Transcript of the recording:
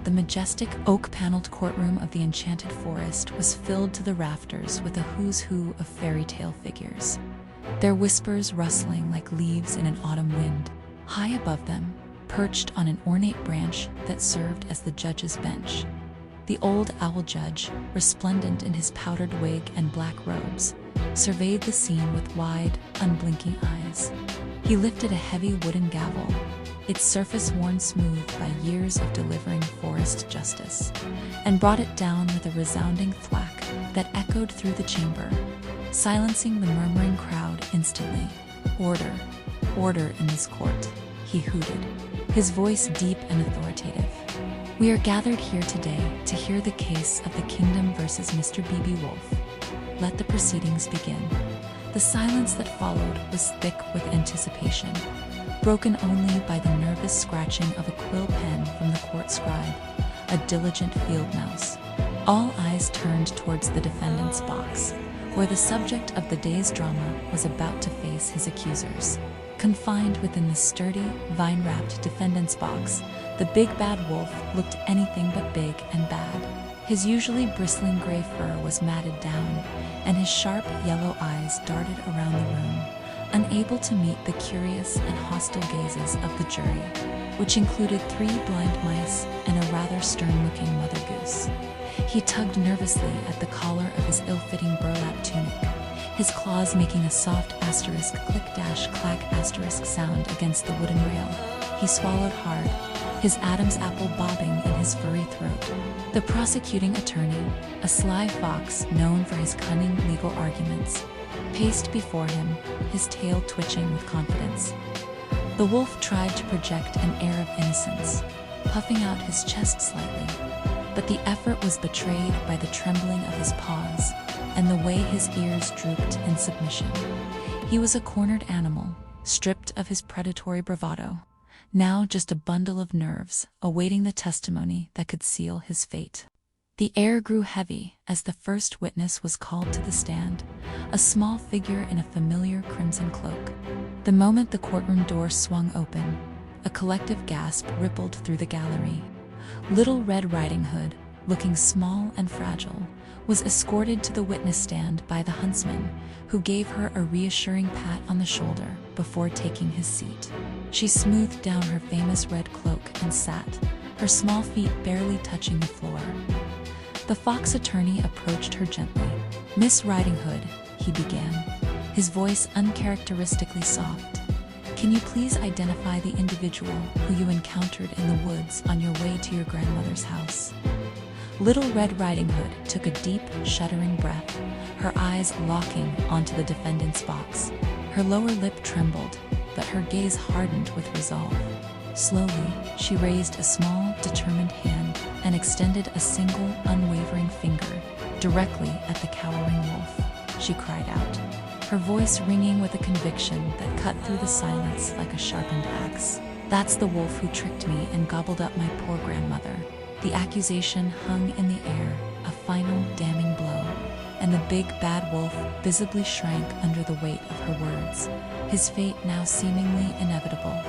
the majestic oak-paneled courtroom of the enchanted forest was filled to the rafters with a who's who of fairy tale figures, their whispers rustling like leaves in an autumn wind. High above them, perched on an ornate branch that served as the judge's bench, the old owl judge, resplendent in his powdered wig and black robes, surveyed the scene with wide, unblinking eyes. He lifted a heavy wooden gavel, its surface worn smooth by years of delivering forest justice, and brought it down with a resounding thwack that echoed through the chamber, silencing the murmuring crowd instantly. "Order, order in this court," he hooted, his voice deep and authoritative. "We are gathered here today to hear the case of the kingdom versus Mr. B.B. Wolf. Let the proceedings begin." The silence that followed was thick with anticipation, broken only by the nervous scratching of a quill pen from the court scribe, a diligent field mouse. All eyes turned towards the defendant's box, where the subject of the day's drama was about to face his accusers. Confined within the sturdy, vine-wrapped defendant's box, the big bad wolf looked anything but big and bad. His usually bristling gray fur was matted down, and his sharp yellow eyes darted around the room, unable to meet the curious and hostile gazes of the jury, which included 3 blind mice and a rather stern-looking mother goose. He tugged nervously at the collar of his ill-fitting burlap tunic, his claws making a soft asterisk click-clack asterisk sound against the wooden rail. He swallowed hard, his Adam's apple bobbing in his furry throat. The prosecuting attorney, a sly fox known for his cunning legal arguments, paced before him, his tail twitching with confidence. The wolf tried to project an air of innocence, puffing out his chest slightly, but the effort was betrayed by the trembling of his paws and the way his ears drooped in submission. He was a cornered animal, stripped of his predatory bravado, now just a bundle of nerves, awaiting the testimony that could seal his fate. The air grew heavy as the first witness was called to the stand, a small figure in a familiar crimson cloak. The moment the courtroom door swung open, a collective gasp rippled through the gallery. Little Red Riding Hood, looking small and fragile, was escorted to the witness stand by the huntsman, who gave her a reassuring pat on the shoulder before taking his seat. She smoothed down her famous red cloak and sat, her small feet barely touching the floor. The fox attorney approached her gently. "Miss Riding Hood," he began, his voice uncharacteristically soft, "can you please identify the individual who you encountered in the woods on your way to your grandmother's house?" Little Red Riding Hood took a deep, shuddering breath, her eyes locking onto the defendant's box. Her lower lip trembled, but her gaze hardened with resolve. Slowly, she raised a small, determined hand and extended a single, unwavering finger directly at the cowering wolf. She cried out, her voice ringing with a conviction that cut through the silence like a sharpened axe. "That's the wolf who tricked me and gobbled up my poor grandmother." The accusation hung in the air, a final damning blow, and the big bad wolf visibly shrank under the weight of her words, his fate now seemingly inevitable.